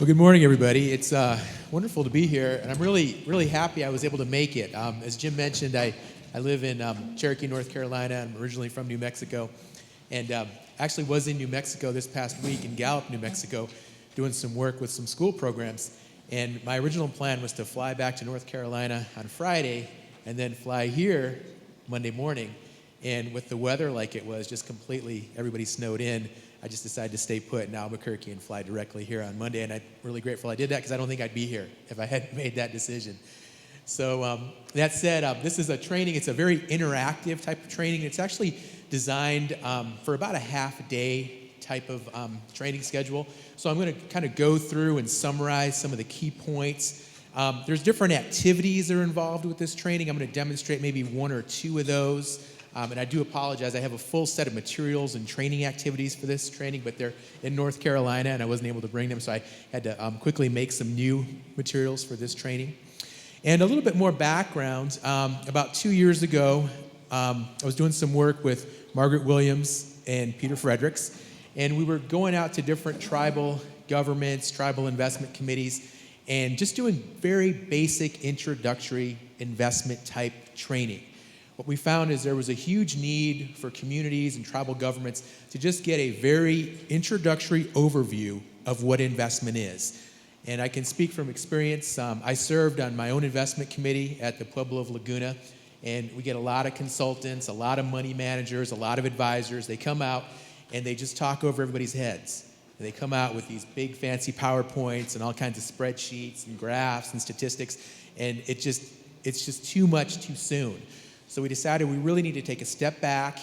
Well, good morning, everybody. It's wonderful to be here, and I'm really happy I was able to make it. As Jim mentioned, I live in Cherokee, North Carolina. I'm originally from New Mexico, and actually was in New Mexico this past week in Gallup, New Mexico, doing some work with some school programs. And my original plan was to fly back to North Carolina on Friday and then fly here Monday morning. And with the weather like it was, just completely everybody snowed in, I just decided to stay put in Albuquerque and fly directly here on Monday. And I'm really grateful I did that because I don't think I'd be here if I hadn't made that decision. So that said, this is a training. It's a very interactive type of training. It's actually designed for about a half-day type of training schedule. So I'm going to kind of go through and summarize some of the key points. There's different activities that are involved with this training. I'm going to demonstrate maybe one or two of those. And I do apologize. I have a full set of materials and training activities for this training, but they're in North Carolina, and I wasn't able to bring them, so I had to quickly make some new materials for this training. And a little bit more background. About 2 years ago, I was doing some work with Margaret Williams and Peter Fredericks, and we were going out to different tribal governments, tribal investment committees, and just doing very basic introductory investment type training. What we found is there was a huge need for communities and tribal governments to just get a very introductory overview of what investment is. And I can speak from experience. I served on my own investment committee at the Pueblo of Laguna, and we get a lot of consultants, a lot of money managers, a lot of advisors. They come out and they just talk over everybody's heads. And they come out with these big fancy PowerPoints and all kinds of spreadsheets and graphs and statistics, and it's just too much too soon. So we decided we really need to take a step back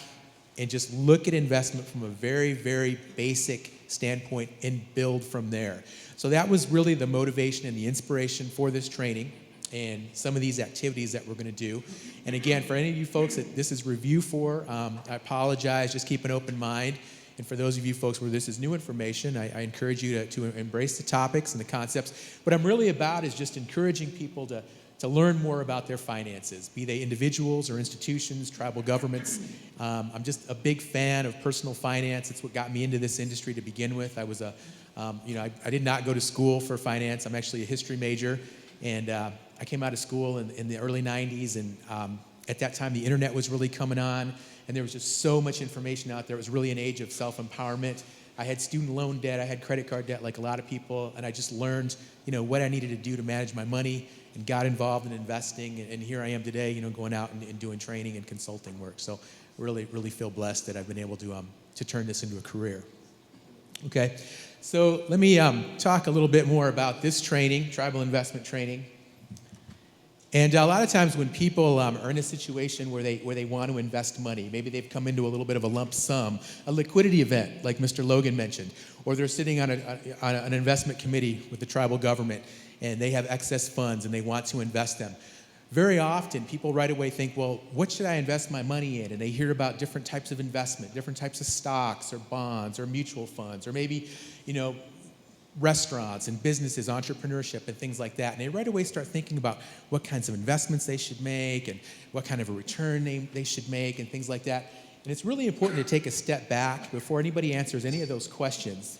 and just look at investment from a very, very basic standpoint and build from there. So that was really the motivation and the inspiration for this training and some of these activities that we're going to do. And again, for any of you folks that this is review for, I apologize. Just keep an open mind. And for those of you folks where this is new information, I encourage you to embrace the topics and the concepts. What I'm really about is just encouraging people to learn more about their finances, be they individuals or institutions, tribal governments. I'm just a big fan of personal finance. It's what got me into this industry to begin with. I was I did not go to school for finance. I'm actually a history major, and I came out of school in the early 90s, and at that time the internet was really coming on, and there was just so much information out there. It was really an age of self-empowerment. I had student loan debt, I had credit card debt like a lot of people, and I just learned, what I needed to do to manage my money and got involved in investing, and here I am today, going out and doing training and consulting work. So really feel blessed that I've been able to turn this into a career. Okay, so let me talk a little bit more about this training, tribal investment training. And a lot of times when people are in a situation where they want to invest money, maybe they've come into a little bit of a lump sum, a liquidity event like Mr. Logan mentioned, or they're sitting on an investment committee with the tribal government and they have excess funds and they want to invest them. Very often people right away think, well, what should I invest my money in? And they hear about different types of investment, different types of stocks or bonds or mutual funds, or maybe, restaurants and businesses, entrepreneurship and things like that. And they right away start thinking about what kinds of investments they should make and what kind of a return they should make and things like that. And it's really important to take a step back before anybody answers any of those questions,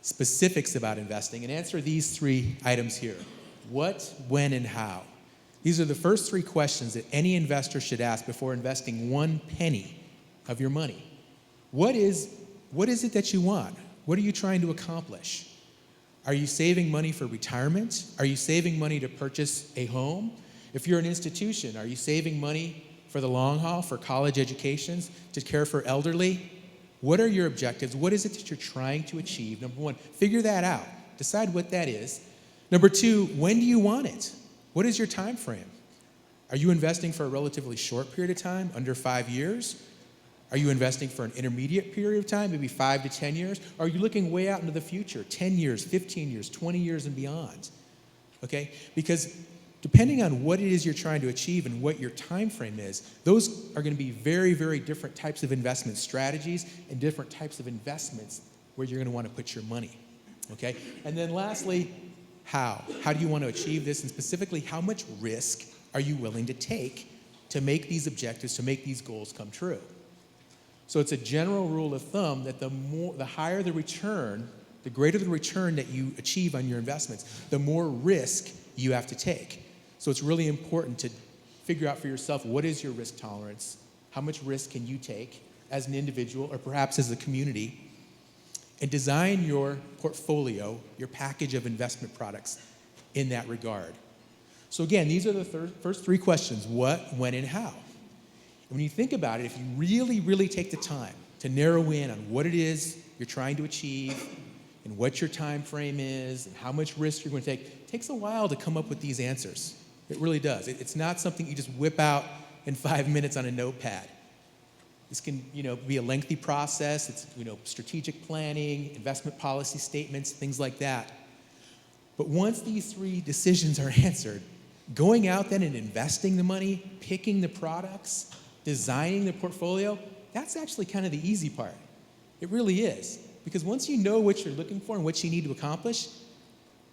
specifics about investing, and answer these three items here. What, when, and how? These are the first three questions that any investor should ask before investing 1 penny of your money. What is it that you want? What are you trying to accomplish? Are you saving money for retirement? Are you saving money to purchase a home? If you're an institution, are you saving money for the long haul, for college educations, to care for elderly? What are your objectives? What is it that you're trying to achieve? Number one, figure that out. Decide what that is. Number two, when do you want it? What is your time frame? Are you investing for a relatively short period of time, under 5 years? Are you investing for an intermediate period of time, maybe 5 to 10 years? Or are you looking way out into the future, 10 years, 15 years, 20 years and beyond? Okay? Because depending on what it is you're trying to achieve and what your time frame is, those are going to be very, very different types of investment strategies and different types of investments where you're going to want to put your money. Okay? And then lastly, how? How do you want to achieve this? And specifically, how much risk are you willing to take to make these objectives, to make these goals come true? So it's a general rule of thumb that the higher the return, the greater the return that you achieve on your investments, the more risk you have to take. So it's really important to figure out for yourself, what is your risk tolerance? How much risk can you take as an individual or perhaps as a community? And design your portfolio, your package of investment products in that regard. So again, these are the first three questions: what, when, and how. And when you think about it, if you really, really take the time to narrow in on what it is you're trying to achieve and what your time frame is and how much risk you're going to take, it takes a while to come up with these answers. It really does. It's not something you just whip out in 5 minutes on a notepad. This can, be a lengthy process. It's, strategic planning, investment policy statements, things like that. But once these three decisions are answered, going out then and investing the money, picking the products, designing the portfolio, that's actually kind of the easy part. It really is. Because once you know what you're looking for and what you need to accomplish,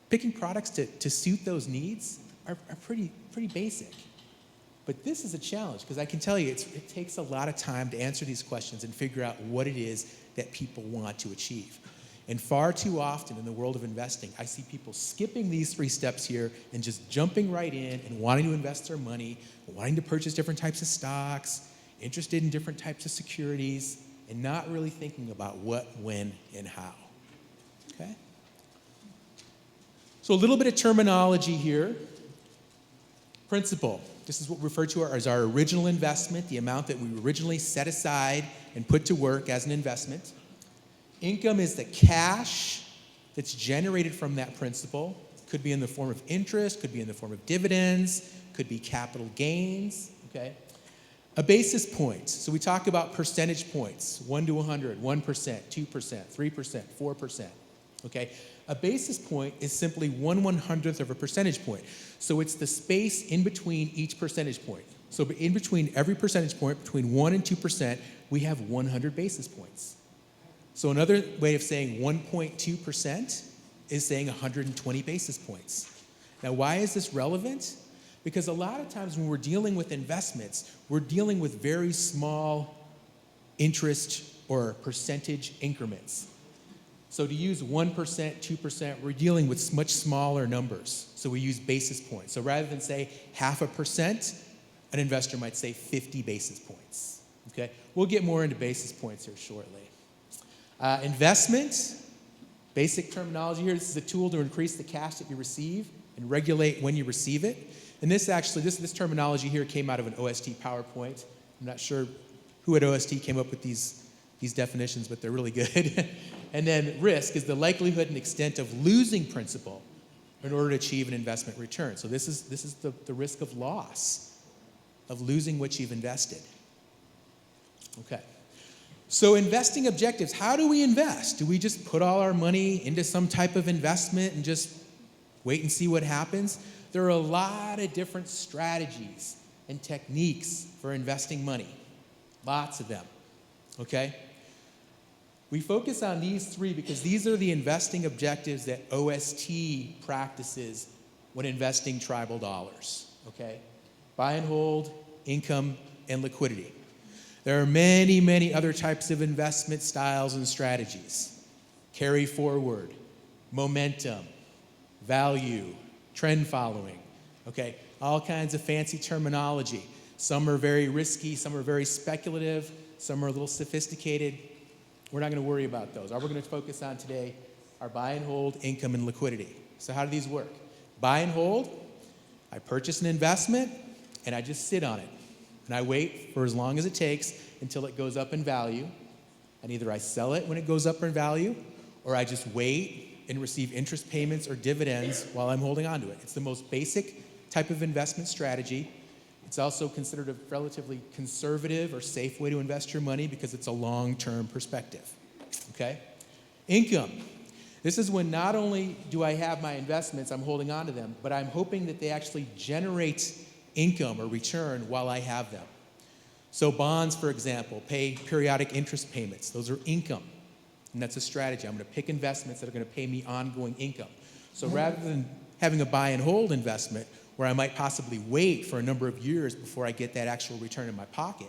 picking products to suit those needs are pretty basic. But this is a challenge, because I can tell you it takes a lot of time to answer these questions and figure out what it is that people want to achieve. And far too often in the world of investing, I see people skipping these three steps here and just jumping right in and wanting to invest their money, wanting to purchase different types of stocks, interested in different types of securities, and not really thinking about what, when, and how. Okay? So a little bit of terminology here. Principal. This is what we refer to as our original investment, the amount that we originally set aside and put to work as an investment. Income is the cash that's generated from that principal. Could be in the form of interest, could be in the form of dividends, could be capital gains, okay? A basis point. So we talk about percentage points, 1 to 100, 1%, 2%, 3%, 4%, okay? A basis point is simply 1/100th of a percentage point. So it's the space in between each percentage point. So in between every percentage point, between 1 and 2%, we have 100 basis points. So another way of saying 1.2% is saying 120 basis points. Now, why is this relevant? Because a lot of times when we're dealing with investments, we're dealing with very small interest or percentage increments. So to use 1%, 2%, we're dealing with much smaller numbers. So we use basis points. So rather than say 0.5%, an investor might say 50 basis points. Okay? We'll get more into basis points here shortly. Investment, basic terminology here. This is a tool to increase the cash that you receive and regulate when you receive it. And this terminology here came out of an OST PowerPoint. I'm not sure who at OST came up with these definitions, but they're really good. And then risk is the likelihood and extent of losing principal in order to achieve an investment return. So this is the risk of loss, of losing what you've invested. Okay. So investing objectives, how do we invest? Do we just put all our money into some type of investment and just wait and see what happens? There are a lot of different strategies and techniques for investing money. Lots of them, okay? We focus on these three because these are the investing objectives that OST practices when investing tribal dollars, okay? Buy and hold, income, and liquidity. There are many, many other types of investment styles and strategies. Carry forward, momentum, value, trend following, okay? All kinds of fancy terminology. Some are very risky, some are very speculative, some are a little sophisticated. We're not going to worry about those. All we're going to focus on today are buy and hold, income, and liquidity. So how do these work? Buy and hold, I purchase an investment, and I just sit on it. And I wait for as long as it takes until it goes up in value. And either I sell it when it goes up in value, or I just wait and receive interest payments or dividends while I'm holding on to it. It's the most basic type of investment strategy. It's also considered a relatively conservative or safe way to invest your money because it's a long-term perspective, okay? Income. This is when not only do I have my investments, I'm holding on to them, but I'm hoping that they actually generate income or return while I have them. So bonds, for example, pay periodic interest payments. Those are income, and that's a strategy. I'm going to pick investments that are going to pay me ongoing income. So rather than having a buy and hold investment where I might possibly wait for a number of years before I get that actual return in my pocket,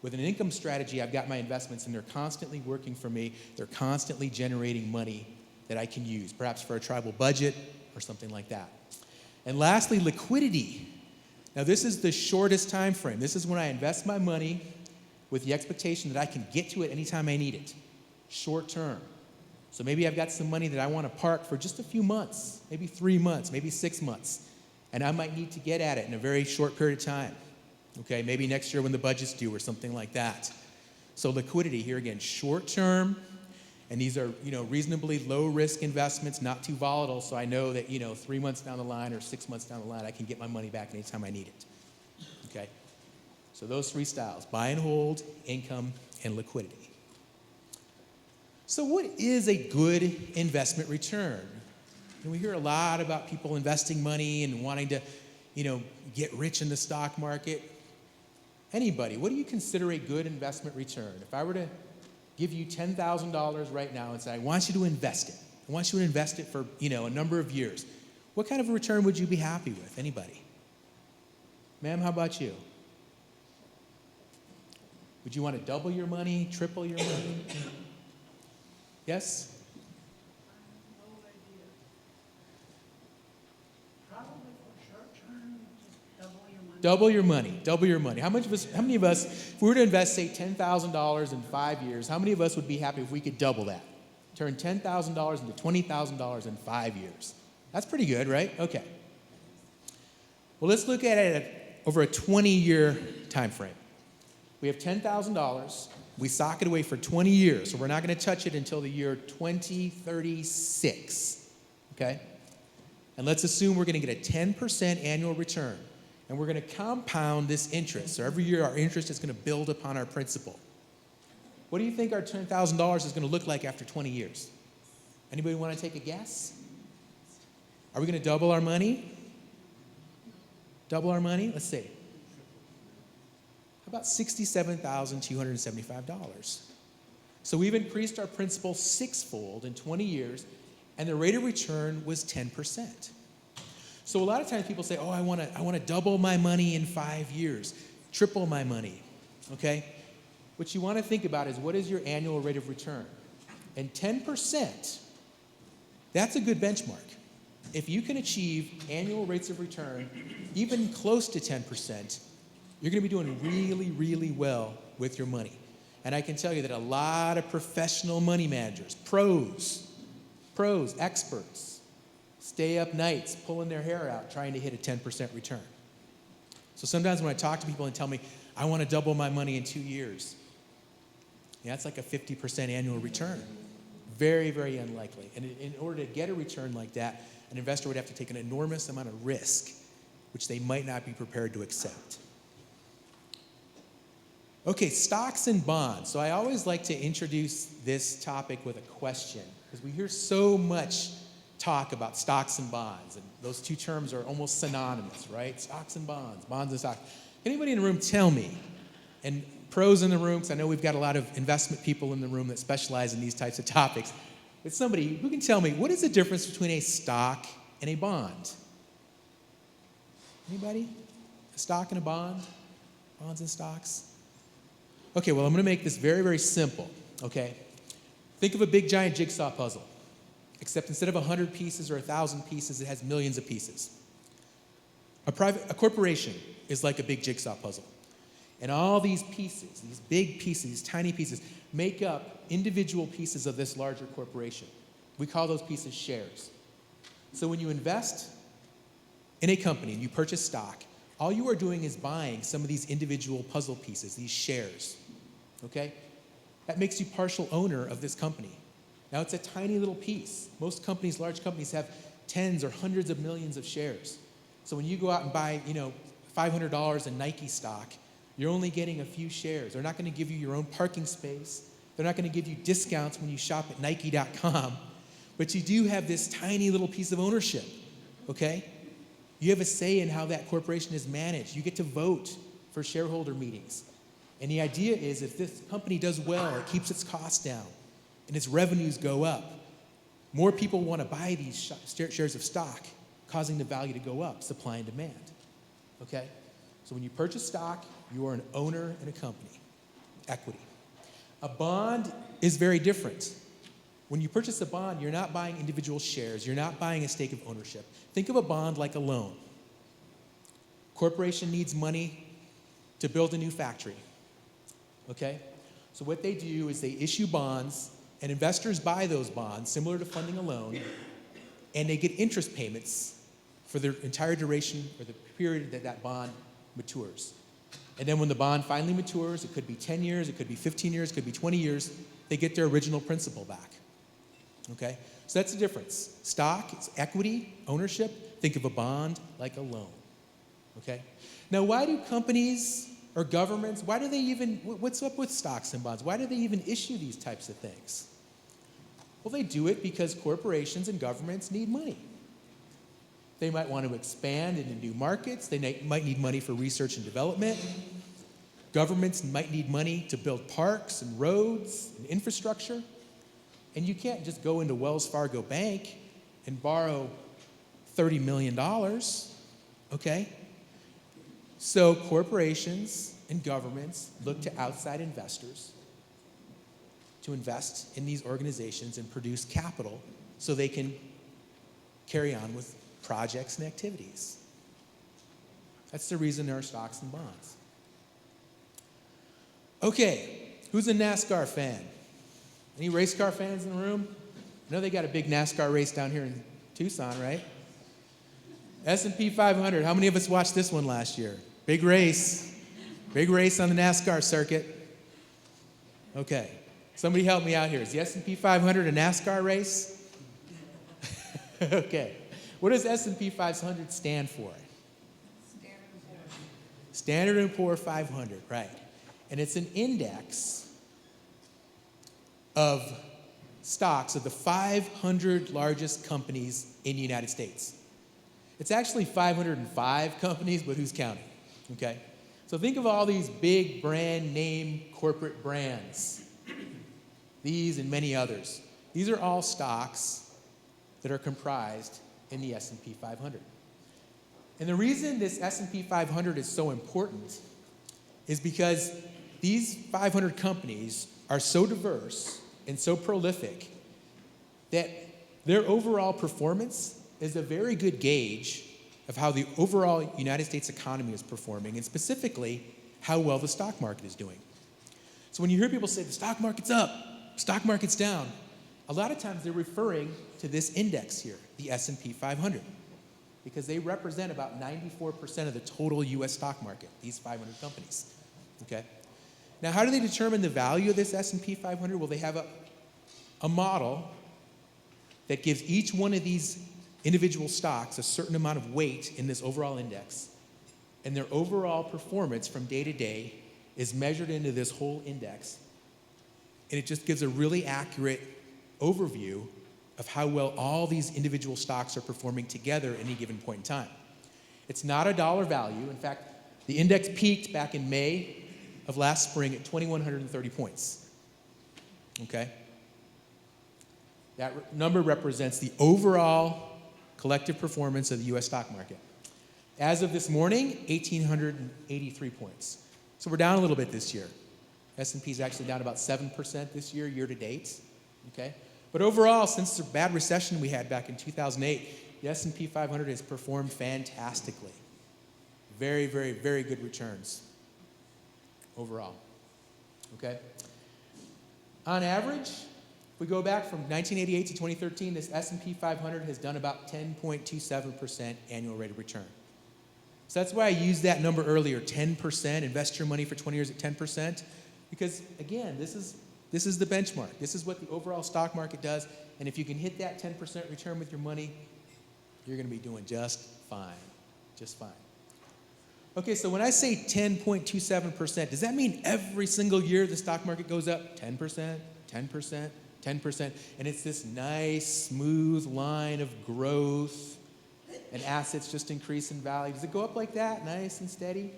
with an income strategy, I've got my investments and they're constantly working for me. They're constantly generating money that I can use, perhaps for a tribal budget or something like that. And lastly, liquidity. Now, this is the shortest time frame. This is when I invest my money with the expectation that I can get to it anytime I need it. Short term. So maybe I've got some money that I want to park for just a few months, maybe 3 months, maybe 6 months. And I might need to get at it in a very short period of time. Okay, maybe next year when the budget's due or something like that. So liquidity, here again, short term. And these are, reasonably low risk investments, not too volatile. So I know that, 3 months down the line or 6 months down the line, I can get my money back anytime I need it. Okay? So those three styles: buy and hold, income, and liquidity. So what is a good investment return? And we hear a lot about people investing money and wanting to, get rich in the stock market. Anybody, what do you consider a good investment return? If I were to give you $10,000 right now and say, I want you to invest it. I want you to invest it for, a number of years. What kind of a return would you be happy with? Anybody? Ma'am, how about you? Would you want to double your money, triple your money? Yes? No idea. Probably for short term, just double your money. Double your money. Double your money. How many of us, if we were to invest, say, $10,000 in 5 years, how many of us would be happy if we could double that? Turn $10,000 into $20,000 in 5 years. That's pretty good, right? Okay. Well, let's look at it over a 20-year time frame. We have $10,000. We sock it away for 20 years, so we're not going to touch it until the year 2036, okay? And let's assume we're going to get a 10% annual return, and we're going to compound this interest. So every year our interest is going to build upon our principal. What do you think our $10,000 is going to look like after 20 years? Anybody want to take a guess? Are we going to double our money? Double our money? Let's see. About $67,275. So we've increased our principal sixfold in 20 years, and the rate of return was 10%. So a lot of times people say, I want to double my money in 5 years, triple my money, okay? What you want to think about is, what is your annual rate of return? And 10%, that's a good benchmark. If you can achieve annual rates of return even close to 10%, you're going to be doing really, really well with your money. And I can tell you that a lot of professional money managers, pros, experts, stay up nights pulling their hair out trying to hit a 10% return. So sometimes when I talk to people and tell me, I want to double my money in 2 years, that's like a 50% annual return. Very, very unlikely. And in order to get a return like that, an investor would have to take an enormous amount of risk, which they might not be prepared to accept. Okay, stocks and bonds. So I always like to introduce this topic with a question, because we hear so much talk about stocks and bonds, and those two terms are almost synonymous, right? Stocks and bonds and stocks. Anybody in the room tell me, and pros in the room, because I know we've got a lot of investment people in the room that specialize in these types of topics, but somebody who can tell me, what is the difference between a stock and a bond? Anybody? A stock and a bond? Bonds and stocks? Okay, well, I'm going to make this very, very simple, okay? Think of a big, giant jigsaw puzzle, except instead of 100 pieces or 1,000 pieces, it has millions of pieces. A corporation is like a big jigsaw puzzle. And all these pieces, these big pieces, these tiny pieces, make up individual pieces of this larger corporation. We call those pieces shares. So when you invest in a company and you purchase stock, all you are doing is buying some of these individual puzzle pieces, these shares, okay? That makes you partial owner of this company. Now, it's a tiny little piece. Most companies, large companies, have tens or hundreds of millions of shares. So when you go out and buy, $500 in Nike stock, you're only getting a few shares. They're not going to give you your own parking space. They're not going to give you discounts when you shop at Nike.com. But you do have this tiny little piece of ownership, okay? You have a say in how that corporation is managed. You get to vote for shareholder meetings. And the idea is, if this company does well, it keeps its costs down and its revenues go up, more people want to buy these shares of stock, causing the value to go up, supply and demand, okay? So when you purchase stock, you are an owner in a company, equity. A bond is very different. When you purchase a bond, you're not buying individual shares. You're not buying a stake of ownership. Think of a bond like a loan. Corporation needs money to build a new factory. Okay? So what they do is they issue bonds, and investors buy those bonds, similar to funding a loan, and they get interest payments for the entire duration or the period that that bond matures. And then when the bond finally matures, it could be 10 years, it could be 15 years, it could be 20 years, they get their original principal back. Okay? So that's the difference. Stock, it's equity, ownership. Think of a bond like a loan. Okay? Now, why do companies or governments, why do they even, what's up with stocks and bonds? Why do they even issue these types of things? Well, they do it because corporations and governments need money. They might want to expand into new markets. They might need money for research and development. Governments might need money to build parks and roads and infrastructure. And you can't just go into Wells Fargo Bank and borrow $30 million, okay? So corporations and governments look to outside investors to invest in these organizations and produce capital so they can carry on with projects and activities. That's the reason there are stocks and bonds. Okay, who's a NASCAR fan? Any race car fans in the room? I know they got a big NASCAR race down here in Tucson, right? S&P 500. How many of us watched this one last year? Big race. Big race on the NASCAR circuit. Okay. Somebody help me out here. Is the S&P 500 a NASCAR race? Okay. What does S&P 500 stand for? Standard & Poor 500, right. And it's an index of stocks of the 500 largest companies in the United States. It's actually 505 companies, but who's counting? Okay? So think of all these big brand name corporate brands. These and many others. These are all stocks that are comprised in the S&P 500. And the reason this S&P 500 is so important is because these 500 companies are so diverse and so prolific that their overall performance is a very good gauge of how the overall United States economy is performing, and specifically how well the stock market is doing. So when you hear people say the stock market's up, stock market's down, a lot of times they're referring to this index here, the S&P 500, because they represent about 94% of the total U.S. stock market, these 500 companies. Okay? Now, how do they determine the value of this S&P 500? Well, they have a model that gives each one of these individual stocks a certain amount of weight in this overall index, and their overall performance from day to day is measured into this whole index, and it just gives a really accurate overview of how well all these individual stocks are performing together at any given point in time. It's not a dollar value. In fact, the index peaked back in May of last spring at 2,130 points. Okay? That number represents the overall collective performance of the U.S. stock market. As of this morning, 1,883 points. So we're down a little bit this year. S&P is actually down about 7% this year, year to date. Okay? But overall, since the bad recession we had back in 2008, the S&P 500 has performed fantastically. Very, very, very good returns overall. Okay? On average, if we go back from 1988 to 2013, this S&P 500 has done about 10.27% annual rate of return. So that's why I used that number earlier, 10%, invest your money for 20 years at 10%, because again, this is the benchmark. This is what the overall stock market does, and if you can hit that 10% return with your money, you're going to be doing just fine, just fine. Okay, so when I say 10.27%, does that mean every single year the stock market goes up 10%, 10%, 10%, and it's this nice, smooth line of growth and assets just increase in value? Does it go up like that, nice and steady?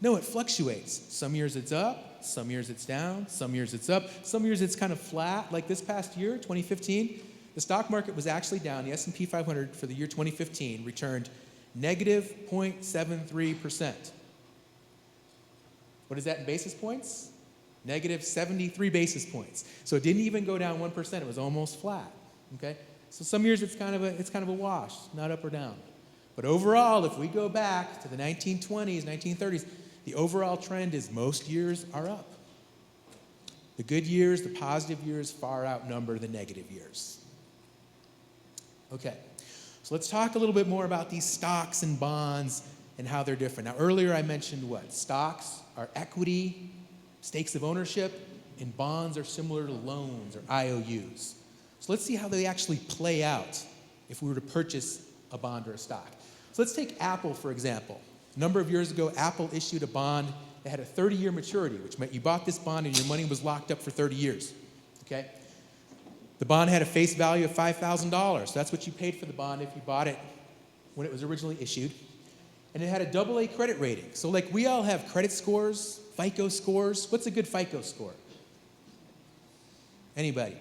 No, it fluctuates. Some years it's up, some years it's down, some years it's up, some years it's kind of flat. Like this past year, 2015, the stock market was actually down. The S&P 500 for the year 2015 returned negative 0.73%. What is that in basis points? negative 73 basis points. So it didn't even go down 1%. It was almost flat. Okay? So some years it's kind of a wash, not up or down. But overall, if we go back to the 1920s, 1930s, the overall trend is most years are up. The good years, the positive years far outnumber the negative years. Okay, so let's talk a little bit more about these stocks and bonds and how they're different. Now, earlier I mentioned what? Stocks are equity, stakes of ownership, and bonds are similar to loans or IOUs. So let's see how they actually play out if we were to purchase a bond or a stock. So let's take Apple, for example. A number of years ago, Apple issued a bond that had a 30-year maturity, which meant you bought this bond and your money was locked up for 30 years. Okay? The bond had a face value of $5,000. So that's what you paid for the bond if you bought it when it was originally issued. And it had a AA credit rating. So like we all have credit scores, FICO scores. What's a good FICO score? Anybody?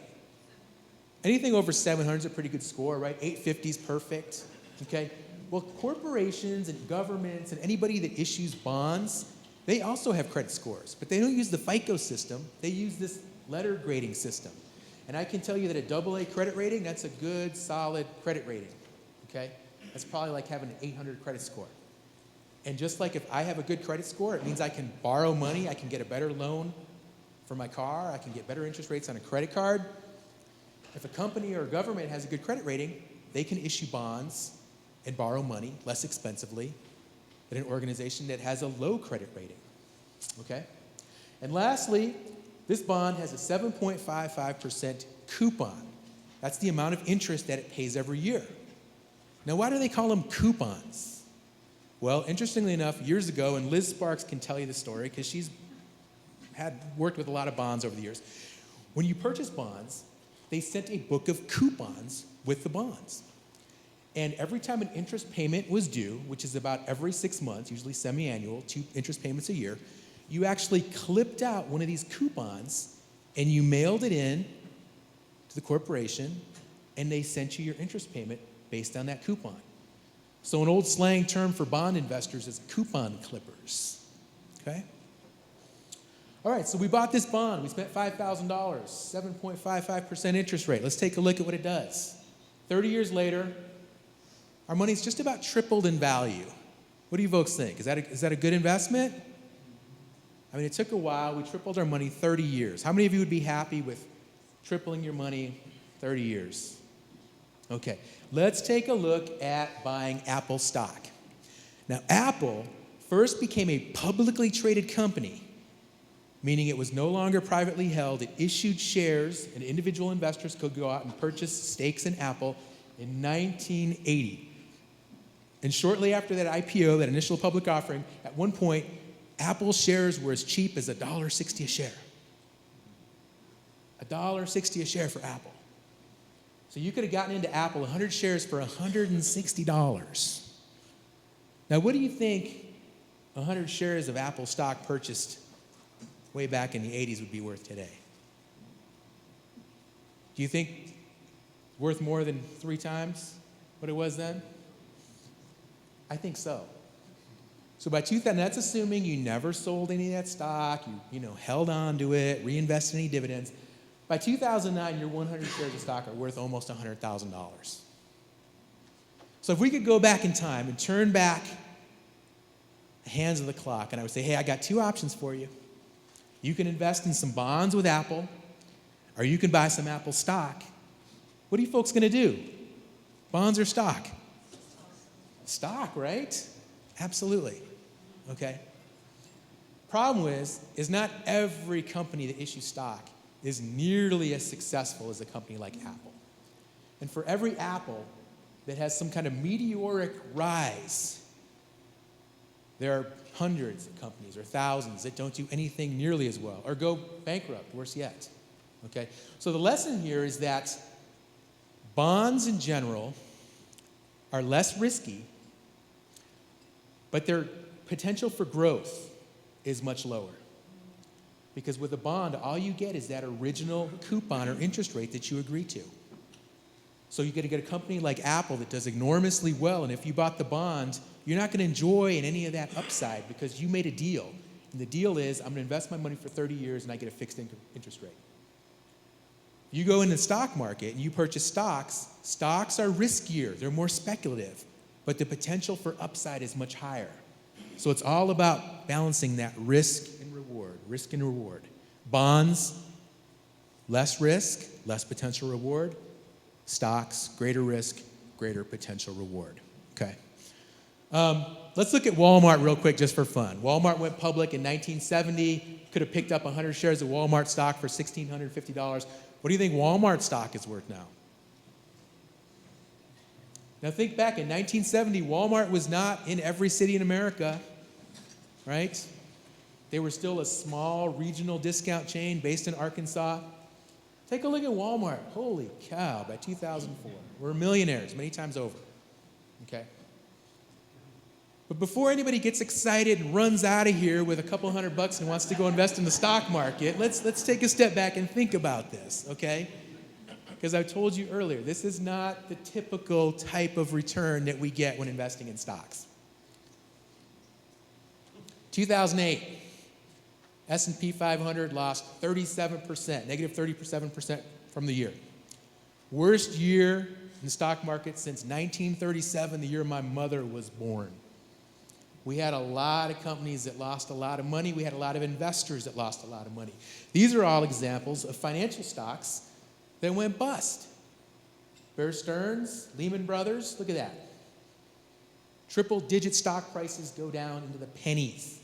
Anything over 700 is a pretty good score, right? 850 is perfect. Okay? Well, corporations and governments and anybody that issues bonds, they also have credit scores, but they don't use the FICO system. They use this letter grading system. And I can tell you that a AA credit rating, that's a good, solid credit rating, okay? That's probably like having an 800 credit score. And just like if I have a good credit score, it means I can borrow money, I can get a better loan for my car, I can get better interest rates on a credit card. If a company or a government has a good credit rating, they can issue bonds and borrow money less expensively than an organization that has a low credit rating, okay? And lastly, this bond has a 7.55% coupon. That's the amount of interest that it pays every year. Now, why do they call them coupons? Well, interestingly enough, years ago, and Liz Sparks can tell you the story because she's worked with a lot of bonds over the years. When you purchase bonds, they sent a book of coupons with the bonds. And every time an interest payment was due, which is about every 6 months, usually semi-annual, 2 interest payments a year, you actually clipped out one of these coupons and you mailed it in to the corporation and they sent you your interest payment based on that coupon. So an old slang term for bond investors is coupon clippers, okay? All right, so we bought this bond. We spent $5,000, 7.55% interest rate. Let's take a look at what it does. 30 years later, our money's just about tripled in value. What do you folks think? Is that a good investment? I mean, it took a while. We tripled our money 30 years. How many of you would be happy with tripling your money 30 years? Okay, let's take a look at buying Apple stock. Now, Apple first became a publicly traded company, meaning it was no longer privately held. It issued shares, and individual investors could go out and purchase stakes in Apple in 1980. And shortly after that IPO, that initial public offering, at one point, Apple shares were as cheap as $1.60 a share. $1.60 a share for Apple. So you could have gotten into Apple 100 shares for $160. Now, what do you think 100 shares of Apple stock purchased way back in the 80s would be worth today? Do you think worth more than 3 times what it was then? I think so. So by 2000, that's assuming you never sold any of that stock, you held on to it, reinvested any dividends. By 2009, your 100 shares of stock are worth almost $100,000. So if we could go back in time and turn back the hands of the clock, and I would say, hey, I got 2 options for you. You can invest in some bonds with Apple, or you can buy some Apple stock. What are you folks going to do? Bonds or stock? Stock, right? Absolutely. Okay? Problem is not every company that issues stock is nearly as successful as a company like Apple. And for every Apple that has some kind of meteoric rise, there are hundreds of companies or thousands that don't do anything nearly as well or go bankrupt, worse yet. Okay? So the lesson here is that bonds in general are less risky, but their potential for growth is much lower. Because with a bond, all you get is that original coupon or interest rate that you agree to. So you're going to get a company like Apple that does enormously well, and if you bought the bond, you're not going to enjoy any of that upside because you made a deal. And the deal is I'm going to invest my money for 30 years and I get a fixed interest rate. You go in the stock market and you purchase stocks. Stocks are riskier. They're more speculative. But the potential for upside is much higher. So it's all about balancing that risk and reward. Risk and reward. Bonds, less risk, less potential reward. Stocks, greater risk, greater potential reward. Okay. Let's look at Walmart real quick just for fun. Walmart went public in 1970. Could have picked up 100 shares of Walmart stock for $1,650. What do you think Walmart stock is worth now? Now think back, in 1970, Walmart was not in every city in America, right? They were still a small regional discount chain based in Arkansas. Take a look at Walmart. Holy cow, by 2004. We're millionaires many times over, okay? But before anybody gets excited and runs out of here with a couple $100 and wants to go invest in the stock market, let's take a step back and think about this, okay? Because I told you earlier, this is not the typical type of return that we get when investing in stocks. 2008, S&P 500 lost 37%, negative 37% from the year. Worst year in the stock market since 1937, the year my mother was born. We had a lot of companies that lost a lot of money. We had a lot of investors that lost a lot of money. These are all examples of financial stocks that went bust. Bear Stearns, Lehman Brothers, look at that. Triple-digit stock prices go down into the pennies.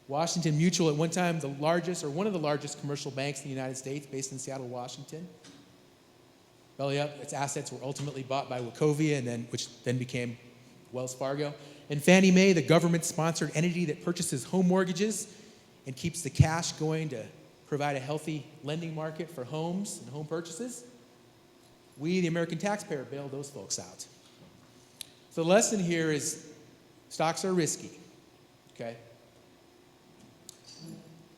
Washington Mutual, at one time the largest or one of the largest commercial banks in the United States, based in Seattle, Washington. Belly up, its assets were ultimately bought by Wachovia, which then became Wells Fargo. And Fannie Mae, the government-sponsored entity that purchases home mortgages and keeps the cash going to provide a healthy lending market for homes and home purchases. We, the American taxpayer, bail those folks out. So the lesson here is stocks are risky, okay?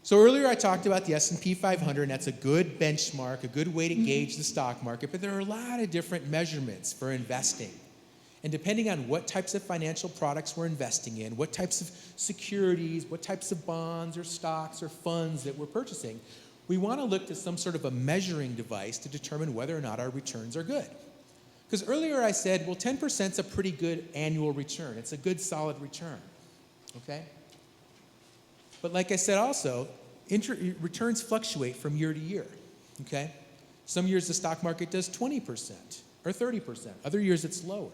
So earlier I talked about the S&P 500, and that's a good benchmark, a good way to gauge the stock market, but there are a lot of different measurements for investing. And depending on what types of financial products we're investing in, what types of securities, what types of bonds or stocks or funds that we're purchasing, we want to look to some sort of a measuring device to determine whether or not our returns are good. Because earlier I said, well, 10% is a pretty good annual return. It's a good, solid return, okay? But like I said also, returns fluctuate from year to year, okay? Some years the stock market does 20% or 30%. Other years it's lower.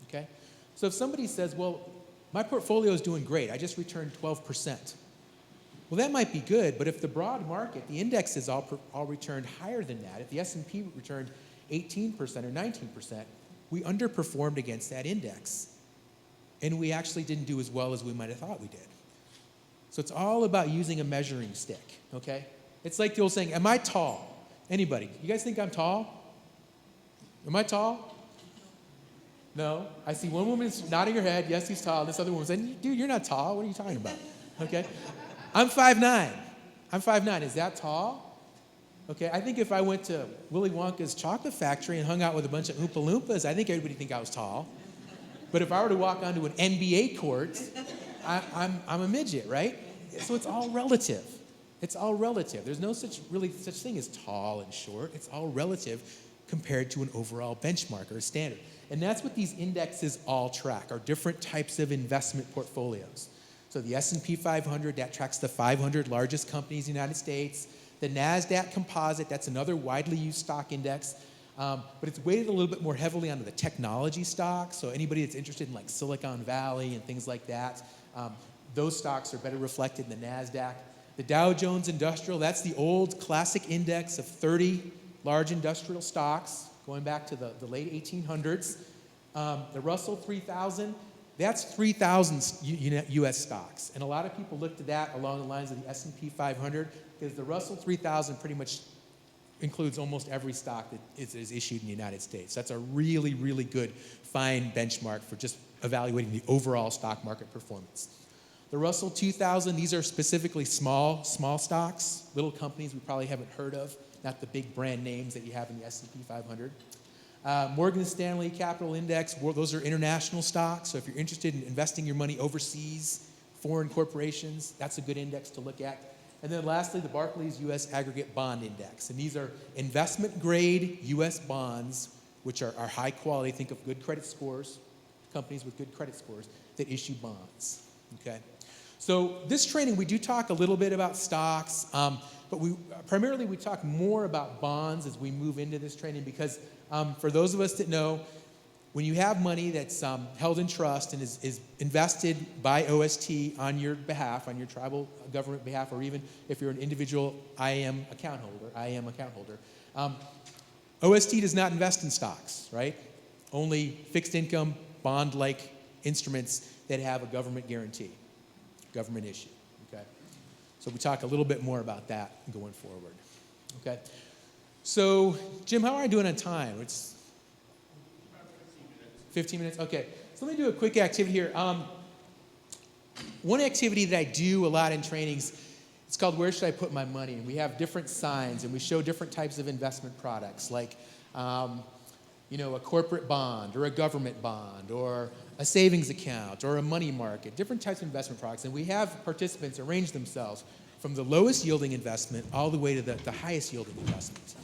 Okay? So if somebody says, well, my portfolio is doing great, I just returned 12%. Well, that might be good, but if the broad market, the indexes all returned higher than that, if the S&P returned 18% or 19%, we underperformed against that index. And we actually didn't do as well as we might have thought we did. So it's all about using a measuring stick, okay? It's like the old saying, am I tall? Anybody? You guys think I'm tall? Am I tall? No. I see one woman nodding her head, yes, he's tall. This other woman saying, dude, you're not tall. What are you talking about? Okay? I'm 5'9". I'm 5'9". Is that tall? Okay, I think if I went to Willy Wonka's chocolate factory and hung out with a bunch of Oompa Loompas, I think everybody would think I was tall. But if I were to walk onto an NBA court, I'm a midget, right? So it's all relative. It's all relative. There's no such thing as tall and short. It's all relative compared to an overall benchmark or a standard. And that's what these indexes all track, are different types of investment portfolios. So the S&P 500, that tracks the 500 largest companies in the United States. The NASDAQ Composite, that's another widely used stock index, but it's weighted a little bit more heavily onto the technology stocks. So anybody that's interested in like Silicon Valley and things like that, those stocks are better reflected in the NASDAQ. The Dow Jones Industrial, that's the old classic index of 30 large industrial stocks, going back to the late 1800s. The Russell 3000, that's 3,000 U.S. stocks. And a lot of people look to that along the lines of the S&P 500, because the Russell 3000 pretty much includes almost every stock that is issued in the United States. That's a really, really good, fine benchmark for just evaluating the overall stock market performance. The Russell 2000, these are specifically small stocks, little companies we probably haven't heard of, not the big brand names that you have in the S&P 500. Morgan Stanley Capital Index, those are international stocks. So if you're interested in investing your money overseas, foreign corporations. That's a good index to look at. And then lastly, the Barclays U.S. Aggregate Bond Index. And these are investment-grade U.S. bonds, which are high quality. Think of good credit scores, companies with good credit scores that issue bonds, okay? So this training, we do talk a little bit about stocks, but primarily we talk more about bonds as we move into this training because for those of us that know, when you have money that's held in trust and is invested by OST on your behalf, on your tribal government behalf, or even if you're an individual IAM account holder, OST does not invest in stocks, right? Only fixed income, bond-like instruments that have a government guarantee, government issue, okay? So we talk a little bit more about that going forward, okay? So, Jim, how are I doing on time? It's 15 minutes? Okay. So let me do a quick activity here. One activity that I do a lot in trainings, it's called Where Should I Put My Money? And we have different signs, and we show different types of investment products, like a corporate bond, or a government bond, or a savings account, or a money market, different types of investment products. And we have participants arrange themselves from the lowest yielding investment all the way to the highest yielding investment.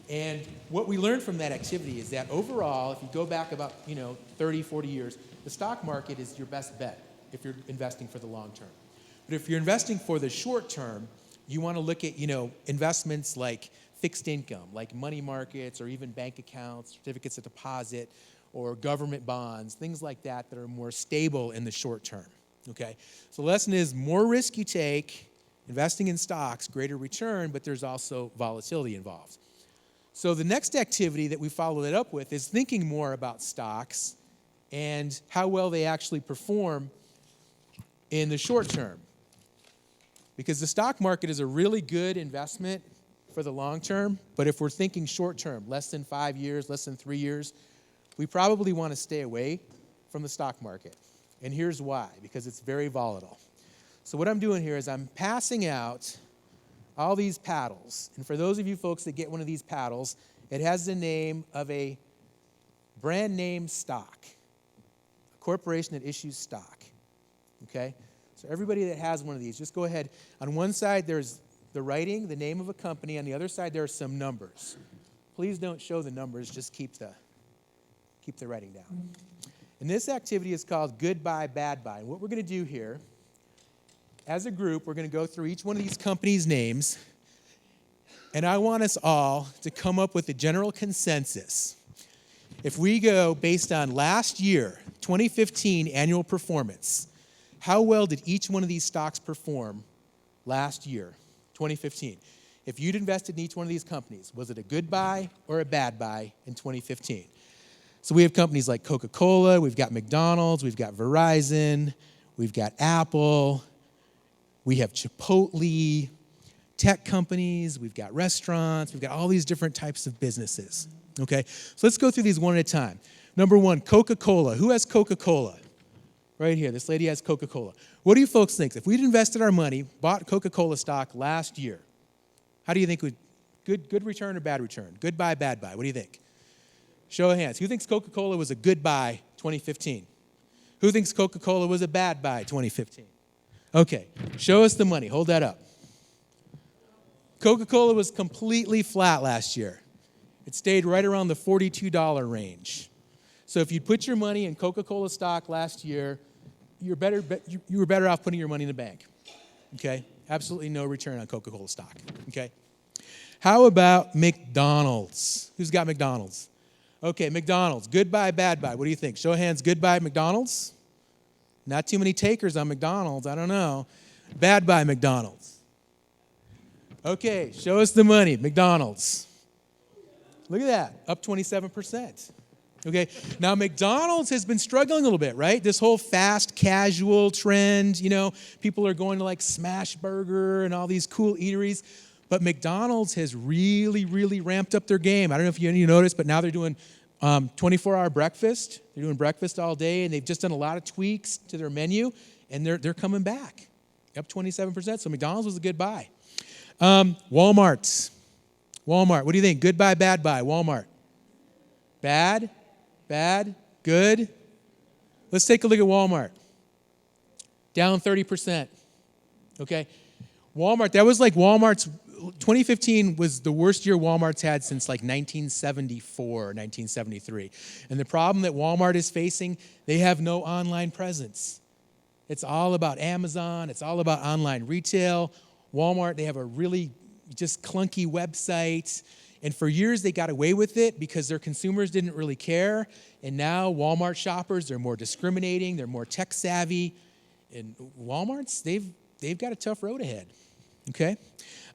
And what we learned from that activity is that overall, if you go back about 30, 40 years, the stock market is your best bet if you're investing for the long term. But if you're investing for the short term, you want to look at investments like fixed income, like money markets or even bank accounts, certificates of deposit, or government bonds, things like that that are more stable in the short term. Okay? So the lesson is more risk you take, investing in stocks, greater return, but there's also volatility involved. So the next activity that we followed it up with is thinking more about stocks and how well they actually perform in the short term. Because the stock market is a really good investment for the long term, but if we're thinking short term, less than 5 years, less than 3 years, we probably want to stay away from the stock market. And here's why, because it's very volatile. So what I'm doing here is I'm passing out all these paddles. And for those of you folks that get one of these paddles, it has the name of a brand name stock, a corporation that issues stock, okay? So everybody that has one of these, just go ahead. On one side, there's the writing, the name of a company. On the other side, there are some numbers. Please don't show the numbers, just keep the writing down. And this activity is called Good Buy, Bad Buy. And what we're going to do here, as a group, we're going to go through each one of these companies' names, and I want us all to come up with a general consensus. If we go based on last year, 2015 annual performance, how well did each one of these stocks perform last year, 2015? If you'd invested in each one of these companies, was it a good buy or a bad buy in 2015? So we have companies like Coca-Cola, we've got McDonald's, we've got Verizon, we've got Apple, we have Chipotle, tech companies, we've got restaurants, we've got all these different types of businesses, okay? So let's go through these one at a time. Number one, Coca-Cola. Who has Coca-Cola? Right here, this lady has Coca-Cola. What do you folks think? If we'd invested our money, bought Coca-Cola stock last year, how do you think we'd, good return or bad return? Good buy, bad buy, what do you think? Show of hands. Who thinks Coca-Cola was a good buy 2015? Who thinks Coca-Cola was a bad buy 2015? Okay, show us the money. Hold that up. Coca-Cola was completely flat last year. It stayed right around the $42 range. So if you put your money in Coca-Cola stock last year, you were better off putting your money in the bank. Okay? Absolutely no return on Coca-Cola stock. Okay? How about McDonald's? Who's got McDonald's? Okay, McDonald's. Good buy, bad buy. What do you think? Show of hands. Good buy, McDonald's? Not too many takers on McDonald's. I don't know. Bad buy, McDonald's. Okay, show us the money. McDonald's. Look at that. Up 27%. Okay, now McDonald's has been struggling a little bit, right? This whole fast casual trend, people are going to like Smash Burger and all these cool eateries. But McDonald's has really, really ramped up their game. I don't know if you noticed, but now they're doing 24-hour breakfast. They're doing breakfast all day, and they've just done a lot of tweaks to their menu, and they're coming back, up 27%. So McDonald's was a good buy. Walmart. What do you think? Good buy, bad buy? Walmart. Bad, good. Let's take a look at Walmart. down 30%. Okay? Walmart, that was like Walmart's, 2015 was the worst year Walmart's had since like 1974 or 1973. And the problem that Walmart is facing, they have no online presence. It's all about Amazon. It's all about online retail. Walmart, they have a really just clunky website. And for years, they got away with it because their consumers didn't really care. And now Walmart shoppers, they're more discriminating. They're more tech savvy. And Walmart's, they've got a tough road ahead. Okay?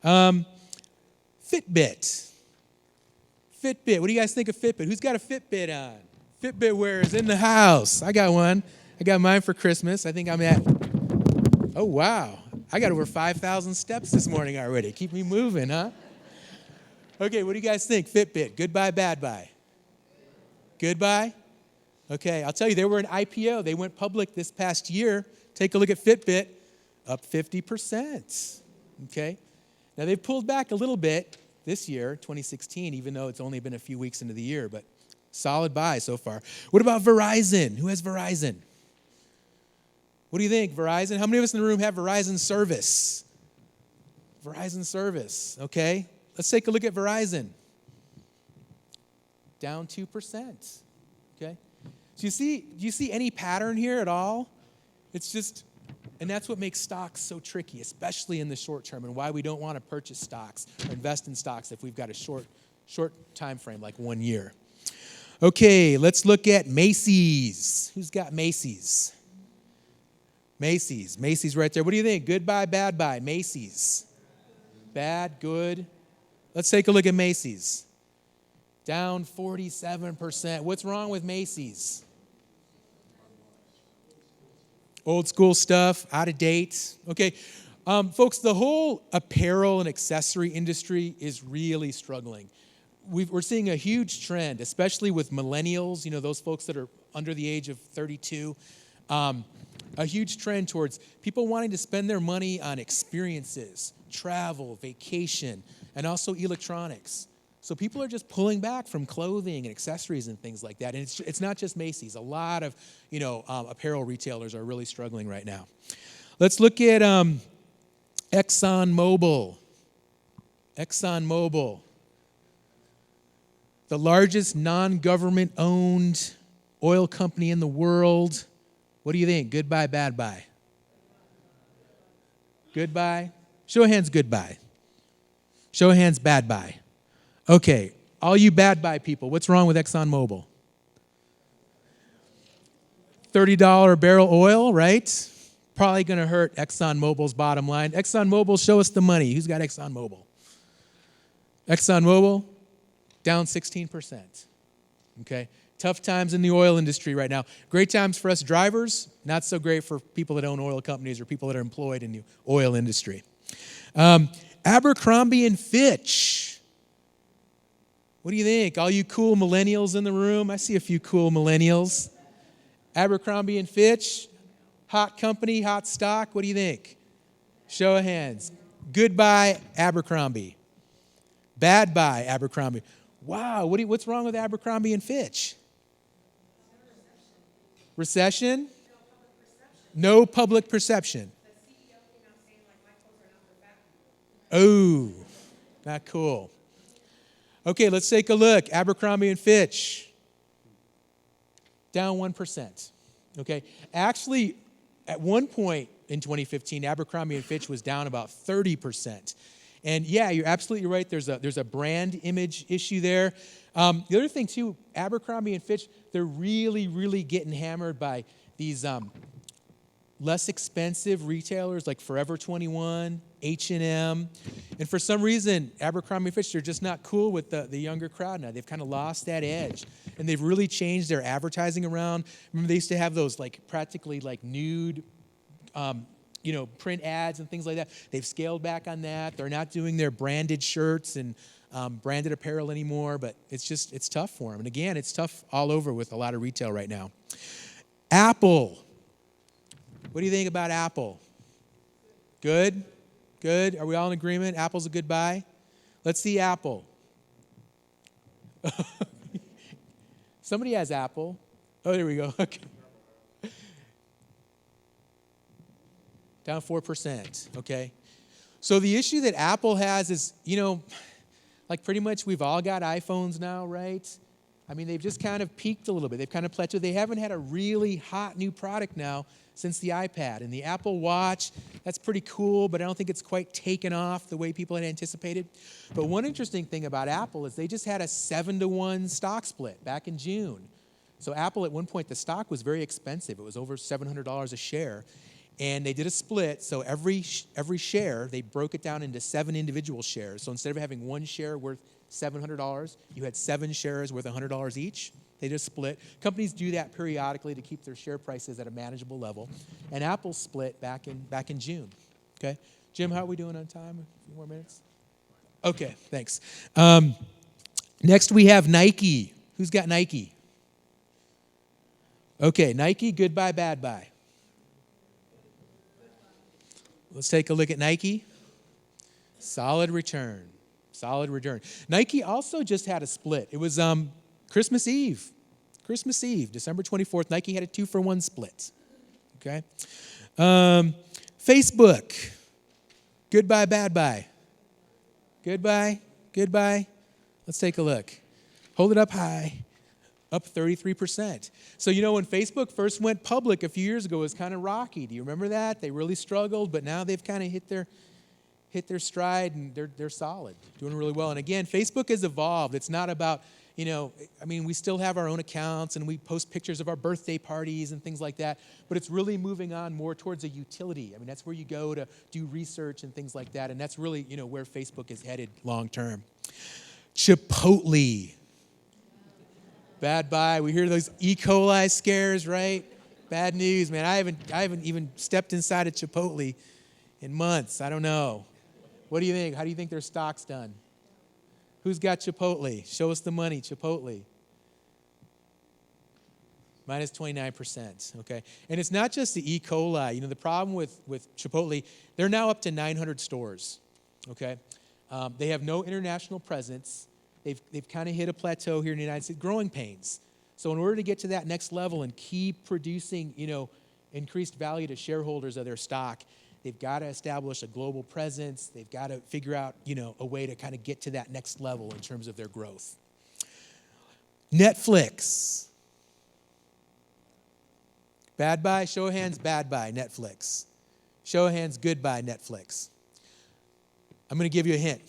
Fitbit. Fitbit. What do you guys think of Fitbit? Who's got a Fitbit on? Fitbit wearers in the house. I got one. I got mine for Christmas. I think I'm at, oh, wow. I got over 5,000 steps this morning already. Keep me moving, huh? Okay, what do you guys think? Fitbit, good buy, bad buy? Good buy? Okay, I'll tell you, they were an IPO. They went public this past year. Take a look at Fitbit, up 50%. Okay? Now, they've pulled back a little bit this year, 2016, even though it's only been a few weeks into the year, but solid buy so far. What about Verizon? Who has Verizon? What do you think, Verizon? How many of us in the room have Verizon service? Verizon service, okay? Let's take a look at Verizon. Down 2%, okay? So do you see any pattern here at all? It's just, and that's what makes stocks so tricky, especially in the short term, and why we don't want to purchase stocks or invest in stocks if we've got a short time frame, like 1 year. Okay, let's look at Macy's. Who's got Macy's? Macy's right there. What do you think? Good buy, bad buy? Macy's. Bad, good. Let's take a look at Macy's. Down 47%. What's wrong with Macy's? Old school stuff, out of date. Okay, folks, the whole apparel and accessory industry is really struggling. We're seeing a huge trend, especially with millennials, you know, those folks that are under the age of 32. A huge trend towards people wanting to spend their money on experiences, travel, vacation, and also electronics. So people are just pulling back from clothing and accessories and things like that. And it's not just Macy's. A lot of, apparel retailers are really struggling right now. Let's look at ExxonMobil. ExxonMobil, the largest non-government-owned oil company in the world. What do you think? Good buy, bad buy? Good buy? Show of hands, good buy. Show of hands, bad buy. Okay, all you bad buy people, what's wrong with ExxonMobil? $30 a barrel oil, right? Probably going to hurt ExxonMobil's bottom line. ExxonMobil, show us the money. Who's got ExxonMobil? ExxonMobil, down 16%. Okay? Tough times in the oil industry right now. Great times for us drivers, not so great for people that own oil companies or people that are employed in the oil industry. Abercrombie and Fitch. What do you think? All you cool millennials in the room? I see a few cool millennials. Abercrombie and Fitch, hot company, hot stock. What do you think? Show of hands. Good buy, Abercrombie. Bad buy, Abercrombie. Wow, what's wrong with Abercrombie and Fitch? Recession? No public perception. Oh, not cool. Okay, let's take a look. Abercrombie and Fitch, down 1%. Okay, actually, at one point in 2015, Abercrombie and Fitch was down about 30%. And yeah, you're absolutely right. There's a brand image issue there. The other thing too, Abercrombie and Fitch, they're really, really getting hammered by these less expensive retailers like Forever 21, H&M. And for some reason, Abercrombie & Fitch, they're just not cool with the younger crowd now. They've kind of lost that edge. And they've really changed their advertising around. Remember, they used to have those like practically like nude, print ads and things like that. They've scaled back on that. They're not doing their branded shirts and branded apparel anymore, but it's tough for them. And again, it's tough all over with a lot of retail right now. Apple. What do you think about Apple? Good? Good? Are we all in agreement? Apple's a good buy? Let's see Apple. Somebody has Apple. Oh, there we go. Okay. Down 4%, okay? So the issue that Apple has is, like pretty much we've all got iPhones now, right? I mean, they've just kind of peaked a little bit. They've kind of plateaued. They haven't had a really hot new product now since the iPad. And the Apple Watch, that's pretty cool, but I don't think it's quite taken off the way people had anticipated. But one interesting thing about Apple is they just had a 7-to-1 stock split back in June. So Apple, at one point, the stock was very expensive. It was over $700 a share. And they did a split, so every share, they broke it down into 7 individual shares. So instead of having one share worth $700, you had 7 shares worth $100 each. They just split. Companies do that periodically to keep their share prices at a manageable level. And Apple split back in June. Okay, Jim, how are we doing on time? A few more minutes? Okay, thanks. Next we have Nike. Who's got Nike? Okay, Nike, good buy, bad buy. Let's take a look at Nike. Solid return. Solid return. Nike also just had a split. It was Christmas Eve. Christmas Eve, December 24th. Nike had a 2-for-1 split. Okay. Facebook. Good buy, bad buy. Good buy, good buy. Let's take a look. Hold it up high. Up 33%. So, when Facebook first went public a few years ago, it was kind of rocky. Do you remember that? They really struggled, but now they've kind of hit their stride, and they're solid, doing really well. And again, Facebook has evolved. It's not about, we still have our own accounts, and we post pictures of our birthday parties and things like that, but it's really moving on more towards a utility. I mean, that's where you go to do research and things like that, and that's really, where Facebook is headed long term. Chipotle. Bad buy. We hear those E. coli scares, right? Bad news, man. I haven't even stepped inside a Chipotle in months. I don't know. What do you think? How do you think their stock's done? Who's got Chipotle? Show us the money, Chipotle. Minus 29%, okay? And it's not just the E. coli. The problem with Chipotle, they're now up to 900 stores, okay? They have no international presence. They've kind of hit a plateau here in the United States, growing pains. So in order to get to that next level and keep producing, increased value to shareholders of their stock, they've got to establish a global presence. They've got to figure out, a way to kind of get to that next level in terms of their growth. Netflix. Bad buy, show of hands, bad buy, Netflix. Show of hands, good buy, Netflix. I'm going to give you a hint.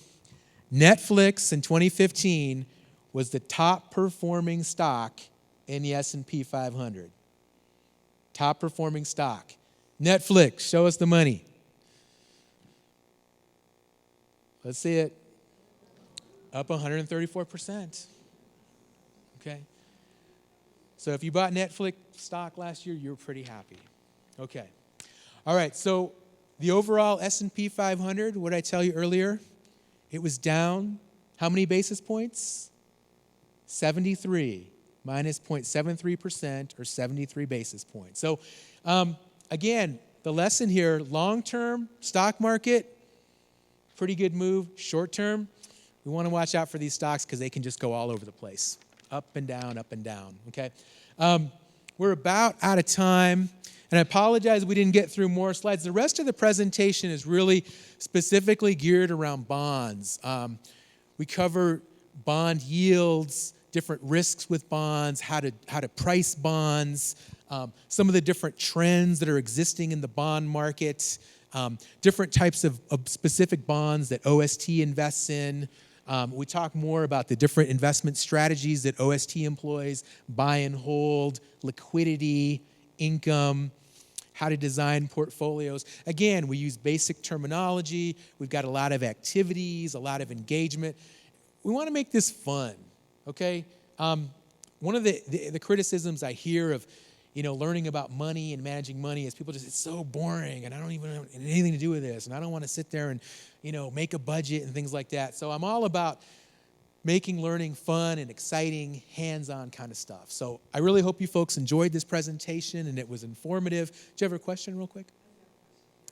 Netflix in 2015 was the top performing stock in the S&P 500. Top performing stock. Netflix, show us the money. Let's see it. Up 134%. Okay. So if you bought Netflix stock last year, you were pretty happy. Okay. All right, so the overall S&P 500, what did I tell you earlier? It was down how many basis points? 73, minus 0.73% or 73 basis points. So again, the lesson here, long-term stock market, pretty good move. Short-term, we want to watch out for these stocks because they can just go all over the place. Up and down, okay? We're about out of time. And I apologize we didn't get through more slides. The rest of the presentation is really specifically geared around bonds. We cover bond yields, different risks with bonds, how to price bonds, some of the different trends that are existing in the bond market, different types of specific bonds that OST invests in. We talk more about the different investment strategies that OST employs, buy and hold, liquidity, income, how to design portfolios. Again, we use basic terminology. We've got a lot of activities, a lot of engagement. We want to make this fun, okay? One of the criticisms I hear of, learning about money and managing money is people just, it's so boring, and I don't even have anything to do with this, and I don't want to sit there and, make a budget and things like that. So I'm all about making learning fun and exciting, hands-on kind of stuff. So I really hope you folks enjoyed this presentation and it was informative. Do you have a question real quick?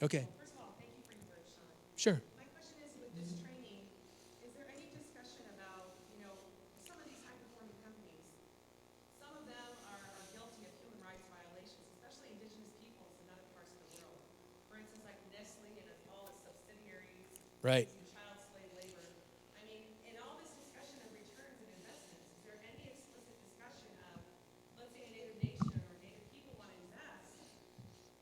Okay. First of all, thank you for your work, Shawn. Sure. My question is, with this training, is there any discussion about, some of these high-performing companies, some of them are guilty of human rights violations, especially indigenous peoples in other parts of the world. For instance, like Right. and child slave labor. I mean, in all this discussion of returns and investments, is there any explicit discussion of, let's say, a Native nation or Native people want to invest,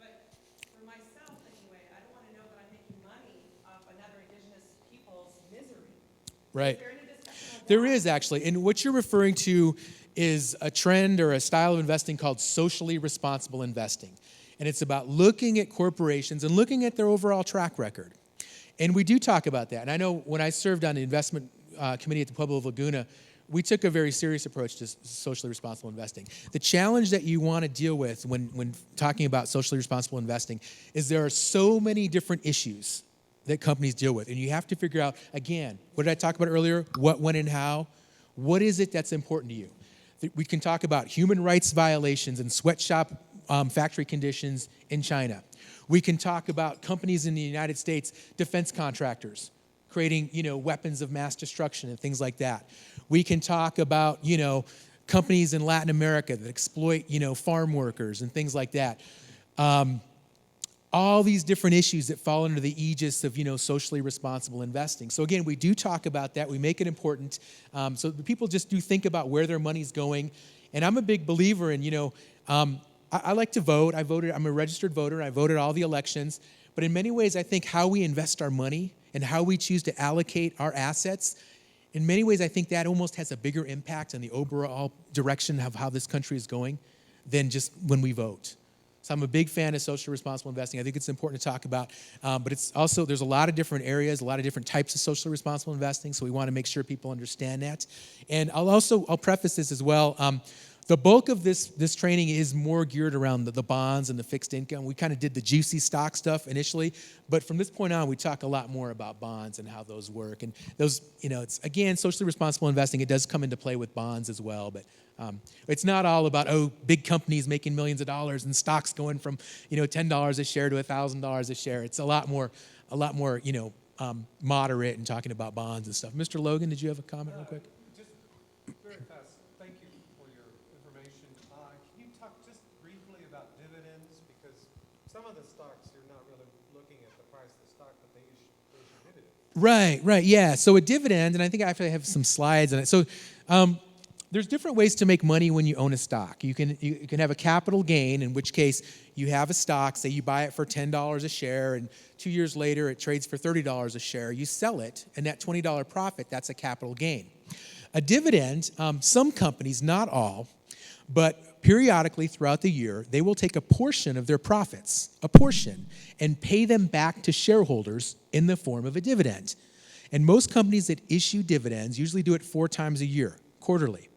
but for myself anyway, I don't want to know that I'm making money off another indigenous people's misery. Right. Is there any discussion of that? There is actually. And what you're referring to is a trend or a style of investing called socially responsible investing. And it's about looking at corporations and looking at their overall track record. And we do talk about that. And I know when I served on the investment committee at the Pueblo of Laguna, we took a very serious approach to socially responsible investing. The challenge that you want to deal with when talking about socially responsible investing is there are so many different issues that companies deal with. And you have to figure out, again, what did I talk about earlier? What, when, and how? What is it that's important to you? We can talk about human rights violations and sweatshop factory conditions in China. We can talk about companies in the United States, defense contractors, creating, weapons of mass destruction and things like that. We can talk about, companies in Latin America that exploit, farm workers and things like that. All these different issues that fall under the aegis of, socially responsible investing. So again, we do talk about that. We make it important. So the people just do think about where their money's going. And I'm a big believer in, I like to vote. I'm a registered voter. I voted all the elections. But in many ways, I think how we invest our money and how we choose to allocate our assets, in many ways, I think that almost has a bigger impact on the overall direction of how this country is going than just when we vote. So I'm a big fan of socially responsible investing. I think it's important to talk about. But it's also, there's a lot of different areas, a lot of different types of socially responsible investing. So we want to make sure people understand that. And I'll preface this as well. The bulk of this training is more geared around the bonds and the fixed income. We kind of did the juicy stock stuff initially, but from this point on, we talk a lot more about bonds and how those work. And those, it's, again, socially responsible investing. It does come into play with bonds as well, but it's not all about, big companies making millions of dollars and stocks going from, $10 a share to $1,000 a share. It's a lot more, moderate and talking about bonds and stuff. Mr. Logan, did you have a comment real quick? Just very fast. Thank you for your information. Can you talk just briefly about dividends? Because some of the stocks, you're not really looking at the price of the stock, but they issue dividends. Right, yeah. So a dividend, and I think I actually have some slides on it. So there's different ways to make money when you own a stock. You can have a capital gain, in which case you have a stock, say you buy it for $10 a share, and 2 years later it trades for $30 a share. You sell it, and that $20 profit, that's a capital gain. A dividend, some companies, not all, but periodically throughout the year, they will take a portion of their profits, and pay them back to shareholders in the form of a dividend. And most companies that issue dividends usually do it 4 times a year, quarterly.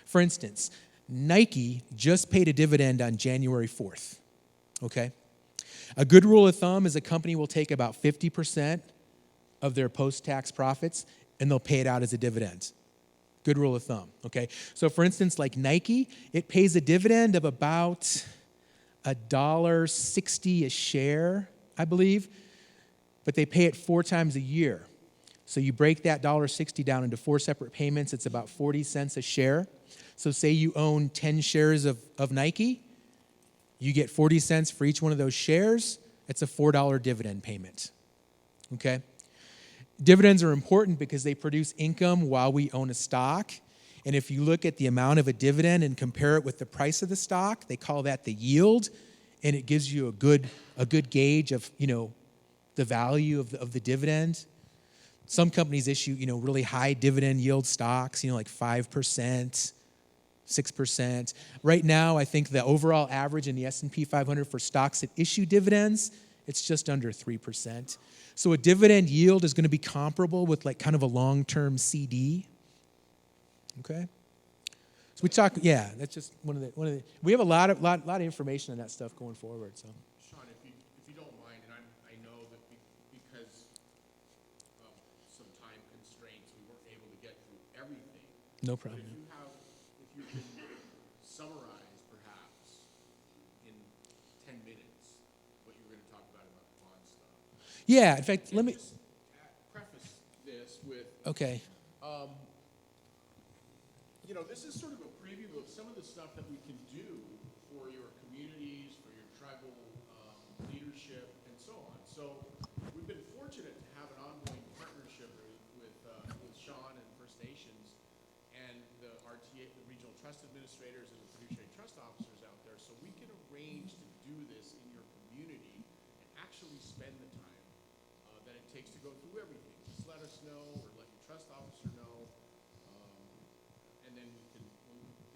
For instance, Nike just paid a dividend on January 4th, okay? A good rule of thumb is a company will take about 50% of their post-tax profits, and they'll pay it out as a dividend. Good rule of thumb, okay? So for instance, like Nike, it pays a dividend of about $1.60 a share, I believe, but they pay it 4 times a year. So you break that $1.60 down into 4 separate payments, it's about 40 cents a share. So say you own 10 shares of Nike, you get 40 cents for each one of those shares, it's a $4 dividend payment, okay? Dividends are important because they produce income while we own a stock. And if you look at the amount of a dividend and compare it with the price of the stock, they call that the yield, and it gives you a good gauge of, the value of the dividend. Some companies issue, really high dividend yield stocks, like 5%, 6%. Right now, I think the overall average in the S&P 500 for stocks that issue dividends, it's just under 3%. So a dividend yield is going to be comparable with like kind of a long-term CD. Okay? So we talk, that's just one of the. We have a lot of information on that stuff going forward. So. Shawn, if you don't mind, and I know that because of some time constraints, we weren't able to get through everything. No problem. But if you can summarize perhaps in 10 minutes what you're going to talk about bond stuff. Yeah, in fact, let me. Just preface this with. Okay. This is sort of a preview of some of the stuff that we can do for your communities, for your tribal leadership, and so on. So we've been fortunate to have an ongoing trust administrators and the fiduciary trust officers out there, so we can arrange to do this in your community and actually spend the time that it takes to go through everything. Just let us know, or let your trust officer know, and then we can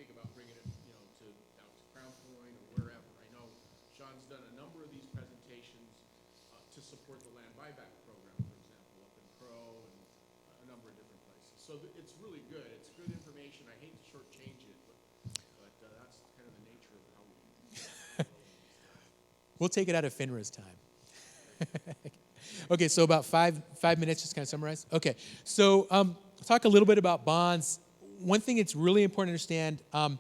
think about bringing it, out to Crown Point or wherever. I know Shawn's done a number of these presentations to support the land buyback program, for example, up in Crow and a number of different places. So it's really good. It's good information. I hate to shortchange it, but that's kind of the nature of how we We'll take it out of FINRA's time. Okay, so about five minutes, just kind of summarize. Okay, so talk a little bit about bonds. One thing it's really important to understand,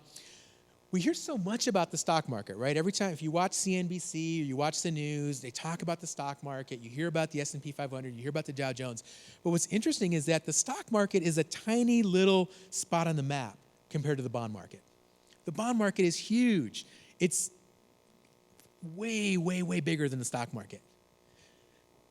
we hear so much about the stock market, right? Every time, if you watch CNBC or you watch the news, they talk about the stock market. You hear about the S&P 500, you hear about the Dow Jones. But what's interesting is that the stock market is a tiny little spot on the map compared to the bond market. The bond market is huge. It's way, way, way bigger than the stock market.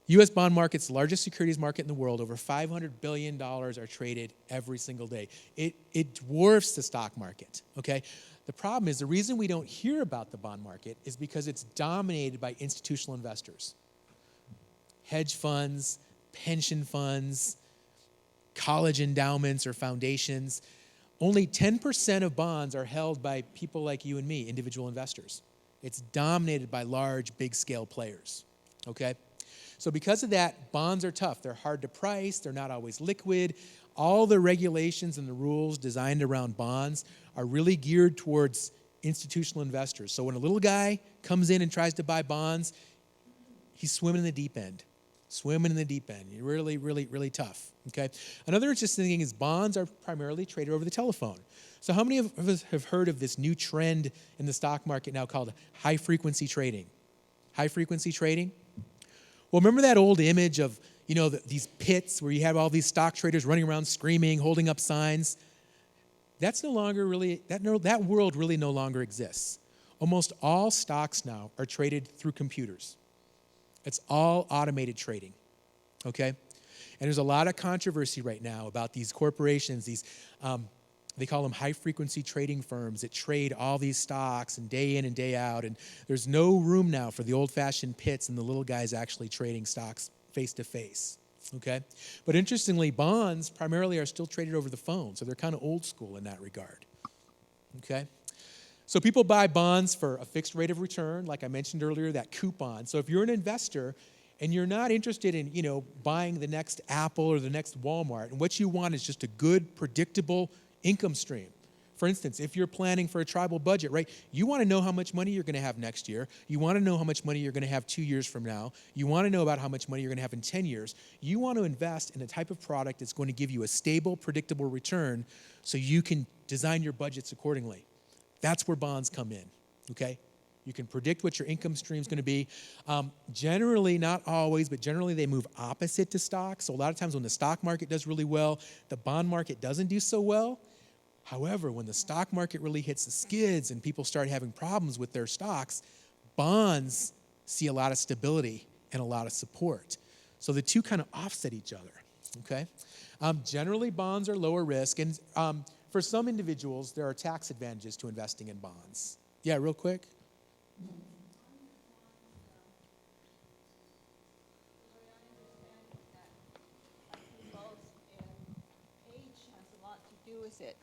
U.S. bond market's the largest securities market in the world. Over $500 billion are traded every single day. It dwarfs the stock market, okay? The problem is the reason we don't hear about the bond market is because it's dominated by institutional investors. Hedge funds, pension funds, college endowments or foundations. Only 10% of bonds are held by people like you and me, individual investors. It's dominated by large, big-scale players, okay? So because of that, bonds are tough. They're hard to price. They're not always liquid. All the regulations and the rules designed around bonds are really geared towards institutional investors. So when a little guy comes in and tries to buy bonds, he's swimming in the deep end. Swimming in the deep end. You're really, really, really tough, okay? Another interesting thing is bonds are primarily traded over the telephone. So how many of us have heard of this new trend in the stock market now called high-frequency trading? High-frequency trading? Well, remember that old image of, these pits where you have all these stock traders running around screaming, holding up signs? That's no longer really, that world really no longer exists. Almost all stocks now are traded through computers. It's all automated trading, okay? And there's a lot of controversy right now about these corporations, they call them high-frequency trading firms that trade all these stocks and day in and day out, and there's no room now for the old-fashioned pits and the little guys actually trading stocks face-to-face, okay? But interestingly, bonds primarily are still traded over the phone, so they're kind of old school in that regard, okay? So people buy bonds for a fixed rate of return, like I mentioned earlier, that coupon. So if you're an investor and you're not interested in, buying the next Apple or the next Walmart, and what you want is just a good, predictable income stream. For instance, if you're planning for a tribal budget, right, you want to know how much money you're going to have next year. You want to know how much money you're going to have 2 years from now. You want to know about how much money you're going to have in 10 years. You want to invest in a type of product that's going to give you a stable, predictable return so you can design your budgets accordingly. That's where bonds come in, okay? You can predict what your income stream is going to be. Generally, not always, but generally they move opposite to stocks. So a lot of times when the stock market does really well, the bond market doesn't do so well. However, when the stock market really hits the skids and people start having problems with their stocks, bonds see a lot of stability and a lot of support. So the two kind of offset each other, okay? Generally, bonds are lower risk, and for some individuals, there are tax advantages to investing in bonds. Yeah, real quick. Age has a lot to do with it.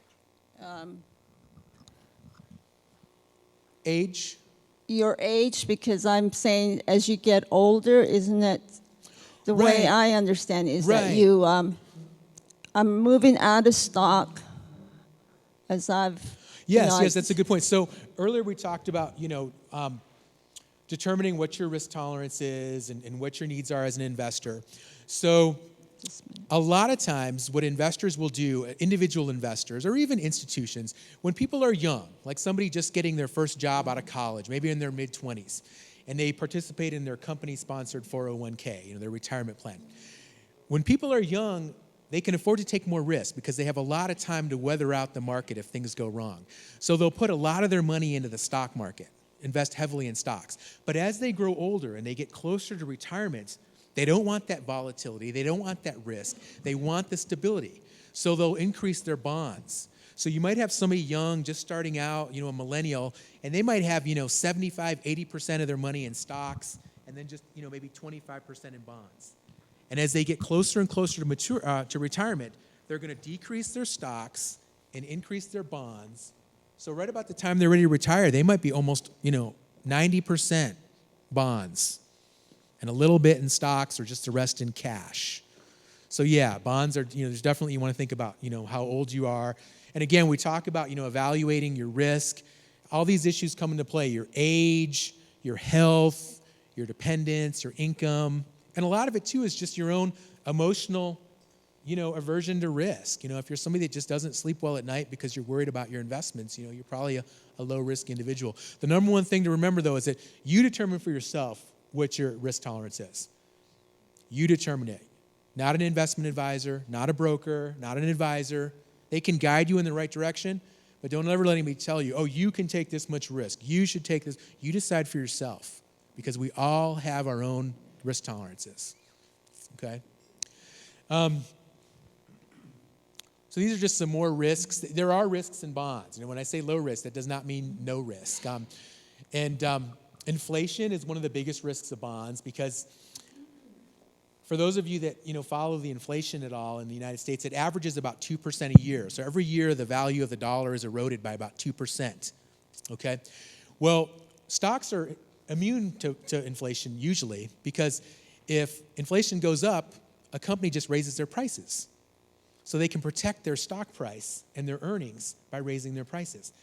Age? Your age, because I'm saying as you get older, isn't it the way Right. I understand is Right. that you, I'm moving out of stock as I've, Yes, that's a good point. So earlier we talked about, determining what your risk tolerance is and what your needs are as an investor. So a lot of times what investors will do, individual investors or even institutions, when people are young, like somebody just getting their first job out of college, maybe in their mid-20s, and they participate in their company-sponsored 401k, their retirement plan. When people are young, they can afford to take more risk because they have a lot of time to weather out the market if things go wrong. So they'll put a lot of their money into the stock market, invest heavily in stocks. But as they grow older and they get closer to retirement, they don't want that volatility. They don't want that risk. They want the stability. So they'll increase their bonds. So you might have somebody young, just starting out, a millennial, and they might have, 75, 80% of their money in stocks, and then just, maybe 25% in bonds. And as they get closer and closer to retirement, they're going to decrease their stocks and increase their bonds. So right about the time they're ready to retire, they might be almost, 90% bonds and a little bit in stocks or just the rest in cash. So yeah, bonds are, there's definitely, you want to think about, how old you are. And again, we talk about, evaluating your risk. All these issues come into play: your age, your health, your dependence, your income. And a lot of it too is just your own emotional, aversion to risk. If you're somebody that just doesn't sleep well at night because you're worried about your investments, you're probably a low risk individual. The number one thing to remember though is that you determine for yourself what your risk tolerance is. You determine it. Not an investment advisor, not a broker, not an advisor. They can guide you in the right direction, but don't ever let anybody tell you, oh, you can take this much risk. You should take this. You decide for yourself, because we all have our own risk tolerances, okay? So these are just some more risks. There are risks in bonds. When I say low risk, that does not mean no risk. Inflation is one of the biggest risks of bonds, because for those of you that follow the inflation at all in the United States, it averages about 2% a year. So every year the value of the dollar is eroded by about 2%. Okay? Well, stocks are immune to inflation usually, because if inflation goes up, a company just raises their prices. So they can protect their stock price and their earnings by raising their prices.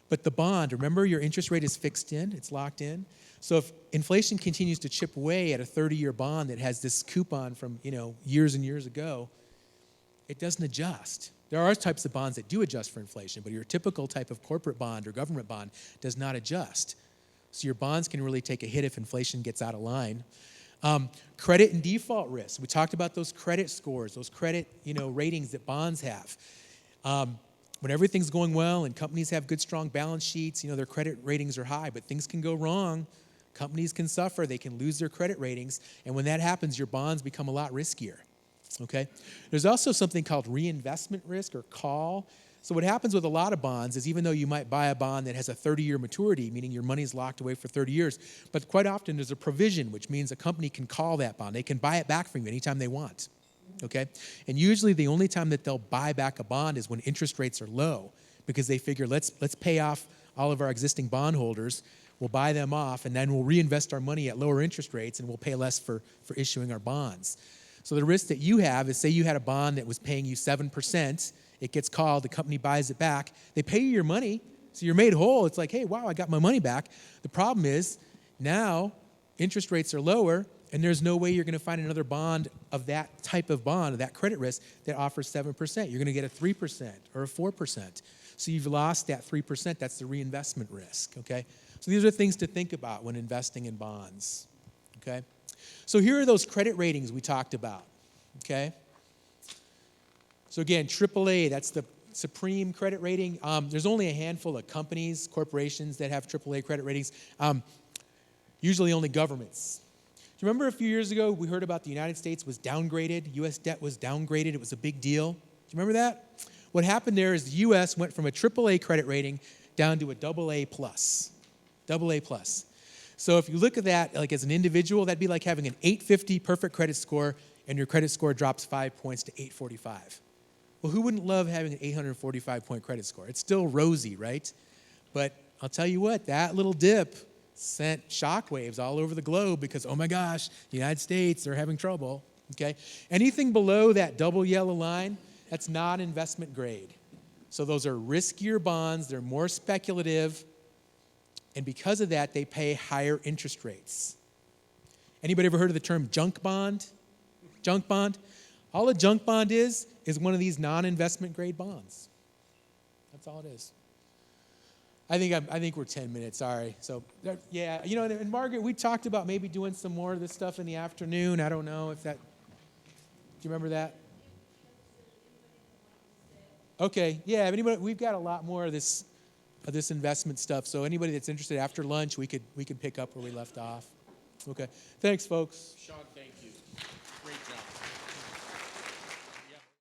But the bond, remember, your interest rate is fixed in, it's locked in. So if inflation continues to chip away at a 30-year bond that has this coupon from, years and years ago, it doesn't adjust. There are types of bonds that do adjust for inflation, but your typical type of corporate bond or government bond does not adjust. So your bonds can really take a hit if inflation gets out of line. Credit and default risk. We talked about those credit scores, those credit, ratings that bonds have. When everything's going well and companies have good, strong balance sheets, their credit ratings are high, but things can go wrong. Companies can suffer. They can lose their credit ratings. And when that happens, your bonds become a lot riskier, okay? There's also something called reinvestment risk, or call. So what happens with a lot of bonds is, even though you might buy a bond that has a 30-year maturity, meaning your money's locked away for 30 years, but quite often there's a provision, which means a company can call that bond. They can buy it back from you anytime they want, okay? And usually the only time that they'll buy back a bond is when interest rates are low, because they figure, let's pay off all of our existing bondholders, we'll buy them off, and then we'll reinvest our money at lower interest rates, and we'll pay less for issuing our bonds. So the risk that you have is, say you had a bond that was paying you 7%, it gets called, the company buys it back, they pay you your money, so you're made whole. It's like, hey, wow, I got my money back. The problem is, now interest rates are lower, and there's no way you're going to find another bond of that type of bond, of that credit risk, that offers 7%. You're going to get a 3% or a 4%. So you've lost that 3%. That's the reinvestment risk, okay? So these are things to think about when investing in bonds, okay? So here are those credit ratings we talked about, okay? So again, AAA, that's the supreme credit rating. There's only a handful of companies, corporations that have AAA credit ratings, usually only governments. Do you remember a few years ago we heard about the United States was downgraded, U.S. debt was downgraded, it was a big deal? Do you remember that? What happened there is the U.S. went from a AAA credit rating down to a AA+. AA+. So if you look at that like as an individual, that'd be like having an 850 perfect credit score and your credit score drops 5 points to 845. Well, who wouldn't love having an 845-point credit score? It's still rosy, right? But I'll tell you what, that little dip sent shockwaves all over the globe because, oh my gosh, the United States, they're having trouble, okay? Anything below that double yellow line, that's not investment grade. So those are riskier bonds, they're more speculative, and because of that, they pay higher interest rates. Anybody ever heard of the term junk bond? Junk bond? All a junk bond is one of these non-investment grade bonds. That's all it is. I think we're 10 minutes, sorry. So, yeah, and Margaret, we talked about maybe doing some more of this stuff in the afternoon. I don't know if that, do you remember that? Okay, yeah, we've got a lot more of this investment stuff. So anybody that's interested after lunch, we could pick up where we left off. Okay, thanks, folks. Shawn, thank you.